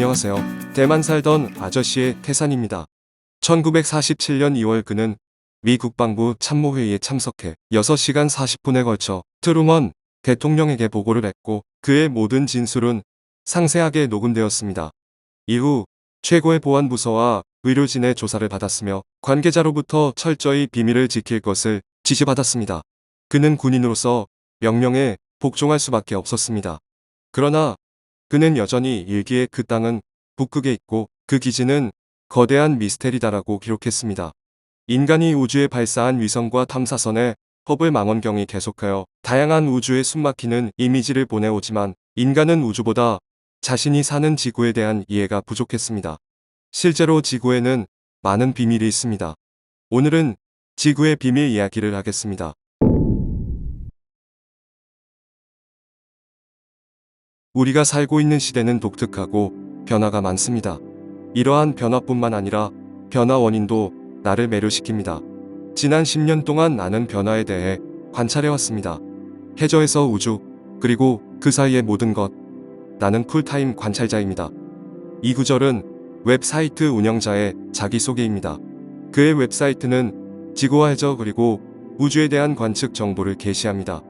안녕하세요. 대만 살던 아저씨의 태산입니다. 1947년 2월 그는 미 국방부 참모회의에 참석해 6시간 40분에 걸쳐 트루먼 대통령에게 보고를 했고 그의 모든 진술은 상세하게 녹음되었습니다. 이후 최고의 보안부서와 의료진의 조사를 받았으며 관계자로부터 철저히 비밀을 지킬 것을 지시받았습니다. 그는 군인으로서 명령에 복종할 수밖에 없었습니다. 그러나 그는 여전히 일기에 그 땅은 북극에 있고 그 기지는 거대한 미스테리다라고 기록했습니다. 인간이 우주에 발사한 위성과 탐사선에 허블 망원경이 계속하여 다양한 우주에 숨막히는 이미지를 보내오지만 인간은 우주보다 자신이 사는 지구에 대한 이해가 부족했습니다. 실제로 지구에는 많은 비밀이 있습니다. 오늘은 지구의 비밀 이야기를 하겠습니다. 우리가 살고 있는 시대는 독특하고 변화가 많습니다. 이러한 변화뿐만 아니라 변화 원인도 나를 매료시킵니다. 지난 10년 동안 나는 변화에 대해 관찰해왔습니다. 해저에서 우주, 그리고 그 사이의 모든 것. 나는 풀타임 관찰자입니다. 이 구절은 웹사이트 운영자의 자기소개입니다. 그의 웹사이트는 지구와 해저 그리고 우주에 대한 관측 정보를 게시합니다.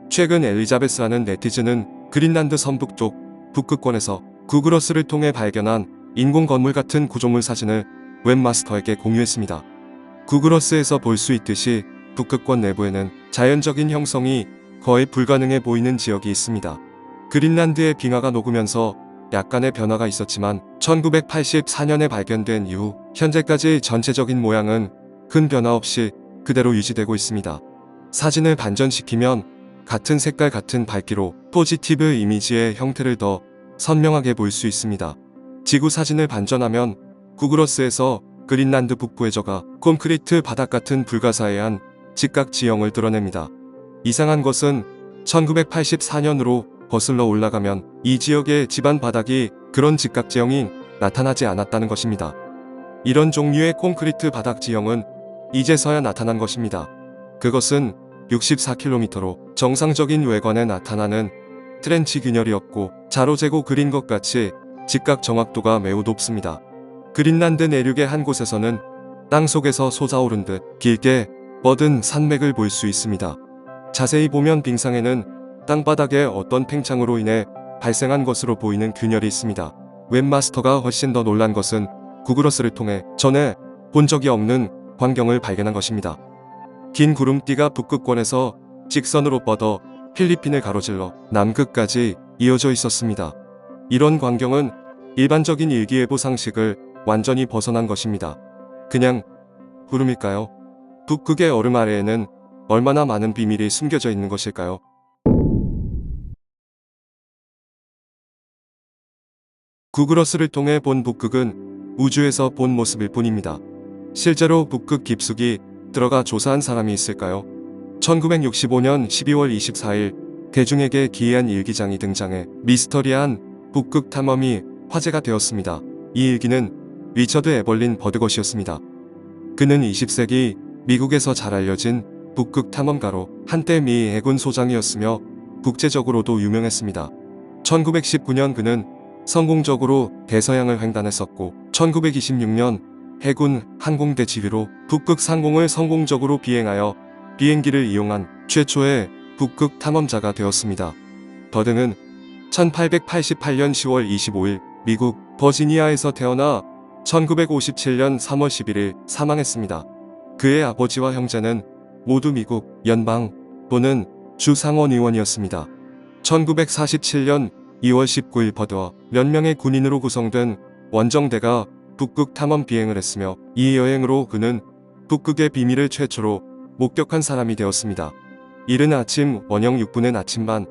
최근 엘리자베스라는 네티즌은 그린란드 서북쪽 북극권에서 구글어스를 통해 발견한 인공 건물 같은 구조물 사진을 웹마스터에게 공유했습니다. 구글어스에서 볼 수 있듯이 북극권 내부에는 자연적인 형성이 거의 불가능해 보이는 지역이 있습니다. 그린란드의 빙하가 녹으면서 약간의 변화가 있었지만 1984년에 발견된 이후 현재까지 전체적인 모양은 큰 변화 없이 그대로 유지되고 있습니다. 사진을 반전시키면 같은 색깔 같은 밝기로 포지티브 이미지의 형태를 더 선명하게 볼 수 있습니다. 지구 사진을 반전하면 구글어스에서 그린란드 북부 해저가 콘크리트 바닥 같은 불가사의한 직각 지형을 드러냅니다. 이상한 것은 1984년으로 거슬러 올라가면 이 지역의 지반 바닥이 그런 직각 지형이 나타나지 않았다는 것입니다. 이런 종류의 콘크리트 바닥 지형은 이제서야 나타난 것입니다. 그것은 64km로 정상적인 외관에 나타나는 트렌치 균열이었고 자로 재고 그린 것 같이 직각 정확도가 매우 높습니다. 그린란드 내륙의 한 곳에서는 땅 속에서 솟아오른 듯 길게 뻗은 산맥을 볼 수 있습니다. 자세히 보면 빙상에는 땅바닥에 어떤 팽창으로 인해 발생한 것으로 보이는 균열이 있습니다. 웹마스터가 훨씬 더 놀란 것은 구글어스를 통해 전에 본 적이 없는 광경을 발견한 것입니다. 긴 구름띠가 북극권에서 직선으로 뻗어 필리핀을 가로질러 남극까지 이어져 있었습니다. 이런 광경은 일반적인 일기예보 상식을 완전히 벗어난 것입니다. 그냥 구름일까요? 북극의 얼음 아래에는 얼마나 많은 비밀이 숨겨져 있는 것일까요? 구글어스를 통해 본 북극은 우주에서 본 모습일 뿐입니다. 실제로 북극 깊숙이 들어가 조사한 사람이 있을까요? 1965년 12월 24일 대중에게 기이한 일기장이 등장해 미스터리한 북극 탐험이 화제가 되었습니다. 이 일기는 리처드 에벌린 버드것이었습니다. 그는 20세기 미국에서 잘 알려진 북극 탐험가로 한때 미 해군 소장이었으며 국제적으로도 유명했습니다. 1919년 그는 성공적으로 대서양을 횡단했었고 1926년 해군 항공대 지휘로 북극 상공을 성공적으로 비행하여 비행기를 이용한 최초의 북극 탐험자가 되었습니다. 버드는 1888년 10월 25일 미국 버지니아에서 태어나 1957년 3월 11일 사망했습니다. 그의 아버지와 형제는 모두 미국 연방 또는 주 상원의원이었습니다. 1947년 2월 19일 버드와 몇 명의 군인으로 구성된 원정대가 북극 탐험 비행을 했으며 이 여행으로 그는 북극의 비밀을 최초로 목격한 사람이 되었습니다. 이른 아침 원형 6분의 나침반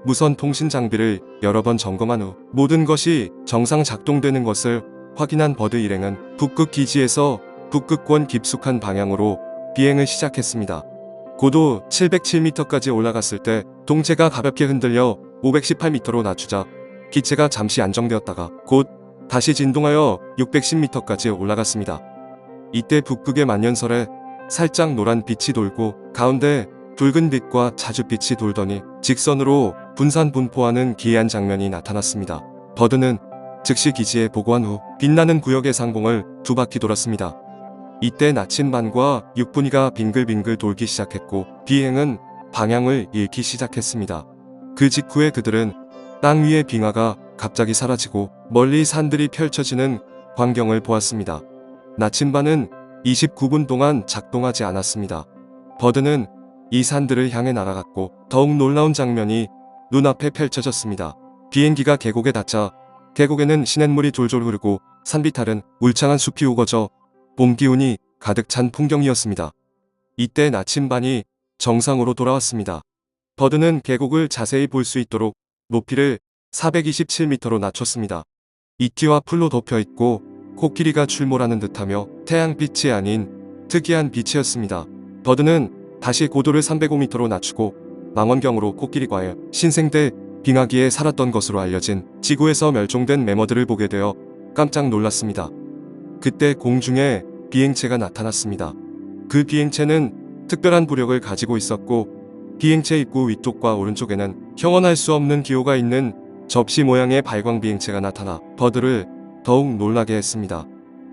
무선 통신 장비를 여러 번 점검한 후 모든 것이 정상 작동되는 것을 확인한 버드 일행은 북극 기지에서 북극권 깊숙한 방향으로 비행을 시작했습니다. 고도 707m까지 올라갔을 때 동체가 가볍게 흔들려 518m로 낮추자 기체가 잠시 안정되었다가 곧 다시 진동하여 610m까지 올라갔습니다. 이때 북극의 만년설에 살짝 노란 빛이 돌고 가운데 붉은 빛과 자줏빛이 돌더니 직선으로 분산 분포하는 기이한 장면이 나타났습니다. 버드는 즉시 기지에 보고한 후 빛나는 구역의 상공을 2바퀴 돌았습니다. 이때 나침반과 육분이가 빙글빙글 돌기 시작했고 비행은 방향을 잃기 시작했습니다. 그 직후에 그들은 땅 위의 빙하가 갑자기 사라지고 멀리 산들이 펼쳐지는 광경을 보았습니다. 나침반은 29분 동안 작동하지 않았습니다. 버드는 이 산들을 향해 날아갔고 더욱 놀라운 장면이 눈앞에 펼쳐졌습니다. 비행기가 계곡에 닿자 계곡에는 시냇물이 졸졸 흐르고 산비탈은 울창한 숲이 우거져 봄 기운이 가득 찬 풍경이었습니다. 이때 나침반이 정상으로 돌아왔습니다. 버드는 계곡을 자세히 볼 수 있도록 높이를 427m로 낮췄습니다. 이티와 풀로 덮여있고 코끼리가 출몰하는 듯하며 태양빛이 아닌 특이한 빛이었습니다. 버드는 다시 고도를 305m로 낮추고 망원경으로 코끼리과의 신생대 빙하기에 살았던 것으로 알려진 지구에서 멸종된 매머들을 보게 되어 깜짝 놀랐습니다. 그때 공중에 비행체가 나타났습니다. 그 비행체는 특별한 부력을 가지고 있었고 비행체 입구 위쪽과 오른쪽에는 형언할 수 없는 기호가 있는 접시 모양의 발광 비행체가 나타나 버드를 더욱 놀라게 했습니다.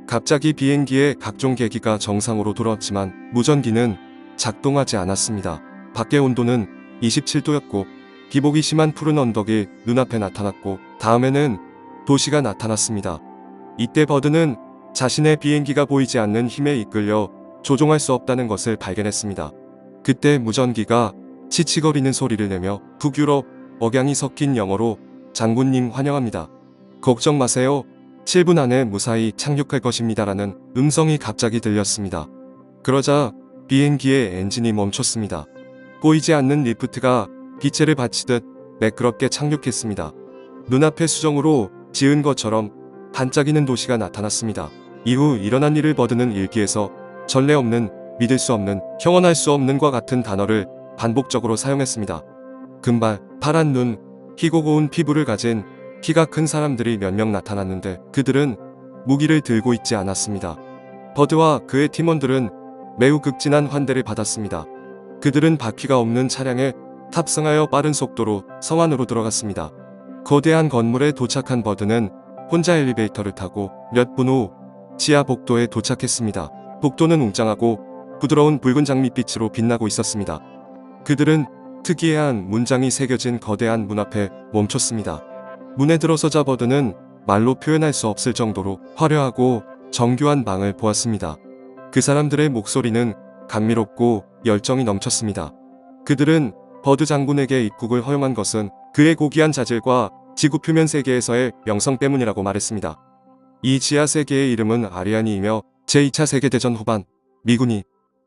갑자기 비행기의 각종 계기가 정상으로 돌아왔지만 무전기는 작동하지 않았습니다. 밖의 온도는 27도였고 기복이 심한 푸른 언덕이 눈앞에 나타났고 다음에는 도시가 나타났습니다. 이때 버드는 자신의 비행기가 보이지 않는 힘에 이끌려 조종할 수 없다는 것을 발견했습니다. 그때 무전기가 치치거리는 소리를 내며 북유럽 억양이 섞인 영어로 장군님 환영합니다. 걱정 마세요. 7분 안에 무사히 착륙할 것입니다라는 음성이 갑자기 들렸습니다. 그러자 비행기의 엔진이 멈췄습니다. 보이지 않는 리프트가 기체를 받치듯 매끄럽게 착륙했습니다. 눈앞의 수정으로 지은 것처럼 반짝이는 도시가 나타났습니다. 이후 일어난 일을 버드는 일기에서 전례 없는, 믿을 수 없는, 형언할 수 없는과 같은 단어를 반복적으로 사용했습니다. 금발, 파란 눈, 희고 고운 피부를 가진 키가 큰 사람들이 몇 명 나타났는데 그들은 무기를 들고 있지 않았습니다. 버드와 그의 팀원들은 매우 극진한 환대를 받았습니다. 그들은 바퀴가 없는 차량에 탑승하여 빠른 속도로 성 안으로 들어갔습니다. 거대한 건물에 도착한 버드는 혼자 엘리베이터를 타고 몇 분 후 지하 복도에 도착했습니다. 복도는 웅장하고 부드러운 붉은 장밋빛으로 빛나고 있었습니다. 그들은 특이한 문장이 새겨진 거대한 문 앞에 멈췄습니다. 문에 들어서자 버드는 말로 표현할 수 없을 정도로 화려하고 정교한 방을 보았습니다. 그 사람들의 목소리는 감미롭고 열정이 넘쳤습니다. 그들은 버드 장군에게 입국을 허용한 것은 그의 고귀한 자질과 지구 표면 세계에서의 명성 때문이라고 말했습니다. 이 지하 세계의 이름은 아리아니이며 제2차 세계대전 후반 미군이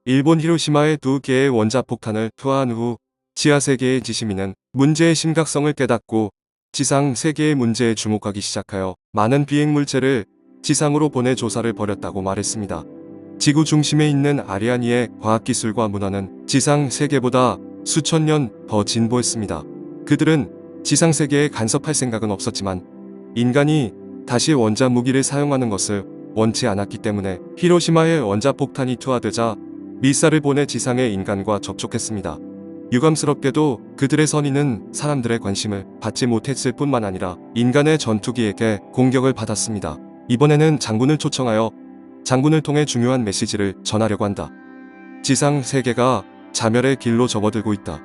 일본 히로시마에 2개의 원자폭탄을 투하한 후 지하 세계의 지시민은 문제의 심각성을 깨닫고 지상 세계의 문제에 주목하기 시작하여 많은 비행물체를 지상으로 보내 조사를 벌였다고 말했습니다. 지구 중심에 있는 아리아니의 과학기술과 문화는 지상 세계보다 수천 년 더 진보했습니다. 그들은 지상 세계에 간섭할 생각은 없었지만 인간이 다시 원자 무기를 사용하는 것을 원치 않았기 때문에 히로시마에 원자폭탄이 투하되자 미사를 보내 지상의 인간과 접촉했습니다. 유감스럽게도 그들의 선의는 사람들의 관심을 받지 못했을 뿐만 아니라 인간의 전투기에게 공격을 받았습니다. 이번에는 장군을 초청하여 장군을 통해 중요한 메시지를 전하려고 한다. 지상 세계가 자멸의 길로 접어들고 있다.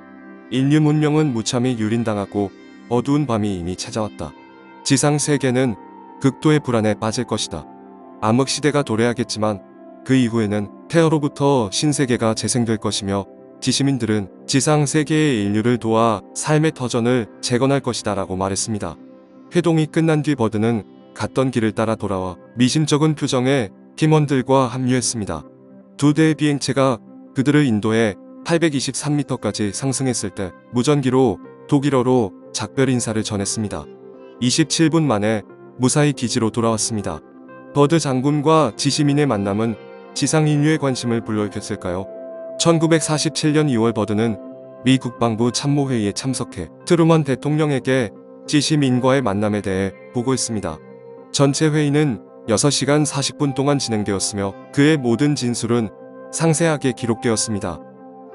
인류 문명은 무참히 유린당하고 어두운 밤이 이미 찾아왔다. 지상 세계는 극도의 불안에 빠질 것이다. 암흑시대가 도래하겠지만 그 이후에는 태어로부터 신세계가 재생될 것이며 지시민들은 지상 세계의 인류를 도와 삶의 터전을 재건할 것이다 라고 말했습니다. 회동이 끝난 뒤 버드는 갔던 길을 따라 돌아와 미심쩍은 표정의 팀원들과 합류했습니다. 2대의 비행체가 그들을 인도해 823m까지 상승했을 때 무전기로 독일어로 작별 인사를 전했습니다. 27분 만에 무사히 기지로 돌아왔습니다. 버드 장군과 지시민의 만남은 지상 인류의 관심을 불러일으켰을까요? 1947년 2월 버드는 미 국방부 참모회의에 참석해 트루먼 대통령에게 지시민과의 만남에 대해 보고했습니다. 전체 회의는 6시간 40분 동안 진행되었으며 그의 모든 진술은 상세하게 기록되었습니다.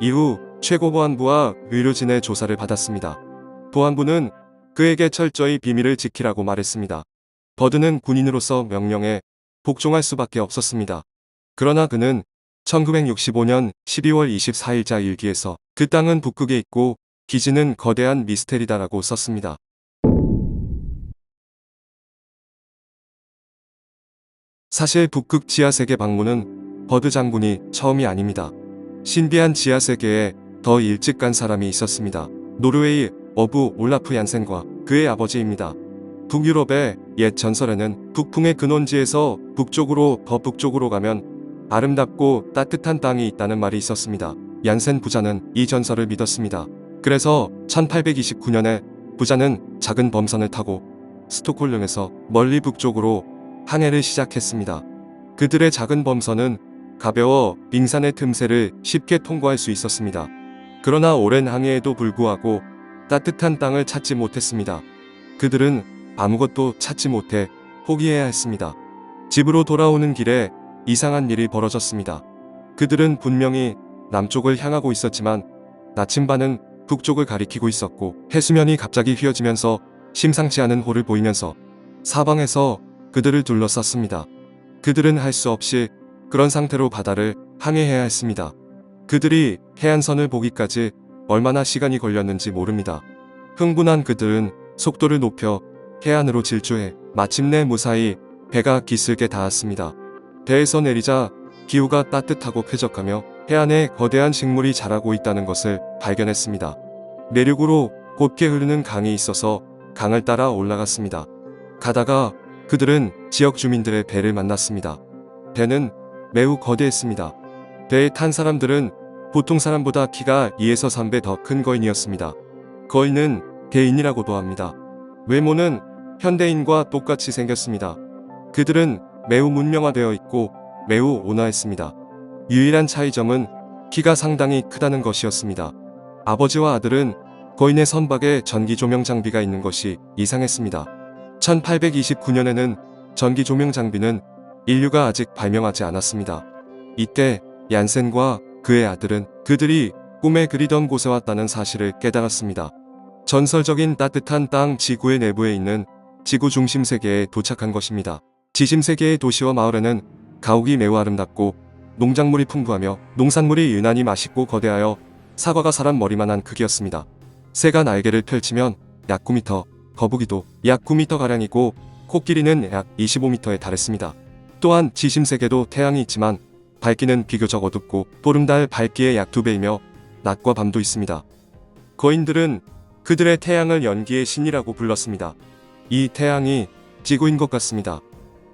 이후 최고보안부와 의료진의 조사를 받았습니다. 보안부는 그에게 철저히 비밀을 지키라고 말했습니다. 버드는 군인으로서 명령에 복종할 수밖에 없었습니다. 그러나 그는 1965년 12월 24일자 일기에서 그 땅은 북극에 있고 기지는 거대한 미스테리다라고 썼습니다. 사실 북극 지하세계 방문은 버드 장군이 처음이 아닙니다. 신비한 지하세계에 더 일찍 간 사람이 있었습니다. 노르웨이 어부 올라프 얀센과 그의 아버지입니다. 북유럽의 옛 전설에는 북풍의 근원지에서 북쪽으로 더 북쪽으로 가면 아름답고 따뜻한 땅이 있다는 말이 있었습니다. 얀센 부자는 이 전설을 믿었습니다. 그래서 1829년에 부자는 작은 범선을 타고 스톡홀름에서 멀리 북쪽으로 항해를 시작했습니다. 그들의 작은 범선은 가벼워 빙산의 틈새를 쉽게 통과할 수 있었습니다. 그러나 오랜 항해에도 불구하고 따뜻한 땅을 찾지 못했습니다. 그들은 아무것도 찾지 못해 포기해야 했습니다. 집으로 돌아오는 길에 이상한 일이 벌어졌습니다. 그들은 분명히 남쪽을 향하고 있었지만 나침반은 북쪽을 가리키고 있었고 해수면이 갑자기 휘어지면서 심상치 않은 호를 보이면서 사방에서 그들을 둘러쌌습니다. 그들은 할 수 없이 그런 상태로 바다를 항해해야 했습니다. 그들이 해안선을 보기까지 얼마나 시간이 걸렸는지 모릅니다. 흥분한 그들은 속도를 높여 해안으로 질주해 마침내 무사히 배가 기슭에 닿았습니다. 배에서 내리자 기후가 따뜻하고 쾌적하며 해안에 거대한 식물이 자라고 있다는 것을 발견했습니다. 내륙으로 곧게 흐르는 강이 있어서 강을 따라 올라갔습니다. 가다가 그들은 지역 주민들의 배를 만났습니다. 배는 매우 거대했습니다. 배에 탄 사람들은 보통 사람보다 키가 2에서 3배 더 큰 거인이었습니다. 거인은 대인이라고도 합니다. 외모는 현대인과 똑같이 생겼습니다. 그들은 매우 문명화되어 있고 매우 온화했습니다. 유일한 차이점은 키가 상당히 크다는 것이었습니다. 아버지와 아들은 거인의 선박에 전기 조명 장비가 있는 것이 이상했습니다. 1829년에는 전기 조명 장비는 인류가 아직 발명하지 않았습니다. 이때 얀센과 그의 아들은 그들이 꿈에 그리던 곳에 왔다는 사실을 깨달았습니다. 전설적인 따뜻한 땅 지구의 내부에 있는 지구 중심 세계에 도착한 것입니다. 지심 세계의 도시와 마을에는 가옥이 매우 아름답고 농작물이 풍부하며 농산물이 유난히 맛있고 거대하여 사과가 사람 머리만한 크기였습니다. 새가 날개를 펼치면 약 9m, 거북이도 약 9m가량이고 코끼리는 약 25m에 달했습니다. 또한 지심 세계도 태양이 있지만 밝기는 비교적 어둡고 보름달 밝기의 약 2배이며 낮과 밤도 있습니다. 거인들은 그들의 태양을 연기의 신이라고 불렀습니다. 이 태양이 지구인 것 같습니다.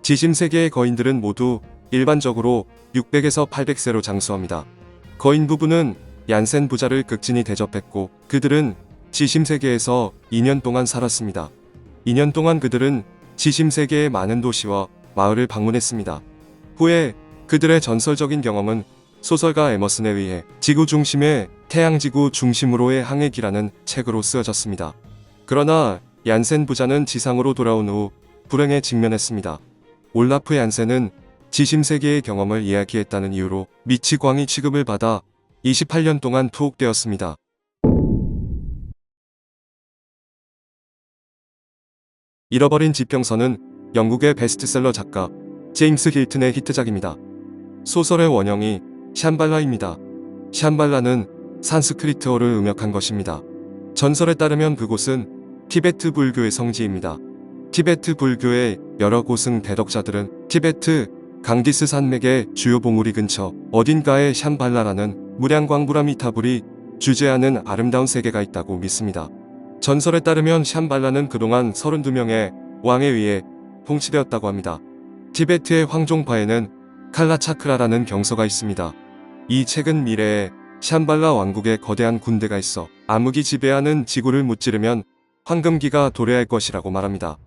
지심 세계의 거인들은 모두 일반적으로 600에서 800세로 장수합니다. 거인 부부는 얀센 부자를 극진히 대접했고 그들은 지심 세계에서 2년 동안 살았습니다. 2년 동안 그들은 지심 세계의 많은 도시와 마을을 방문했습니다. 후에 그들의 전설적인 경험은 소설가 에머슨에 의해 지구 중심의 태양지구 중심으로의 항해기라는 책으로 쓰여졌습니다. 그러나 얀센 부자는 지상으로 돌아온 후 불행에 직면했습니다. 올라프 얀센은 지심 세계의 경험을 이야기했다는 이유로 미치 광희 취급을 받아 28년 동안 투옥되었습니다. 잃어버린 지평선은 영국의 베스트셀러 작가 제임스 힐튼의 히트작입니다. 소설의 원형이 샴발라입니다. 샴발라는 산스크리트어를 음역한 것입니다. 전설에 따르면 그곳은 티베트 불교의 성지입니다. 티베트 불교의 여러 고승 대덕자들은 티베트 강디스 산맥의 주요 봉우리 근처 어딘가에 샴발라라는 무량광부라미타불이 주재하는 아름다운 세계가 있다고 믿습니다. 전설에 따르면 샴발라는 그동안 32명의 왕에 의해 통치되었다고 합니다. 티베트의 황종파에는 칼라차크라라는 경서가 있습니다. 이 책은 미래에 샴발라 왕국에 거대한 군대가 있어 암흑이 지배하는 지구를 무찌르면 황금기가 도래할 것이라고 말합니다.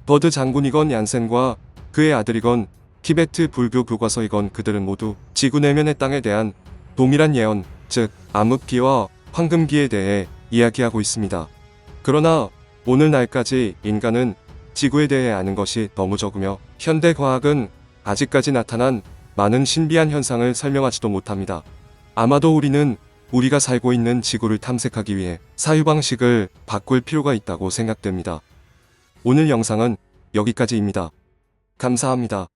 버드 장군이건 얀센과 그의 아들이건 티베트 불교 교과서이건 그들은 모두 지구 내면의 땅에 대한 동일한 예언, 즉 암흑기와 황금기에 대해 이야기하고 있습니다. 그러나 오늘날까지 인간은 지구에 대해 아는 것이 너무 적으며 현대 과학은 아직까지 나타난 많은 신비한 현상을 설명하지도 못합니다. 아마도 우리는 우리가 살고 있는 지구를 탐색하기 위해 사유방식을 바꿀 필요가 있다고 생각됩니다. 오늘 영상은 여기까지입니다. 감사합니다.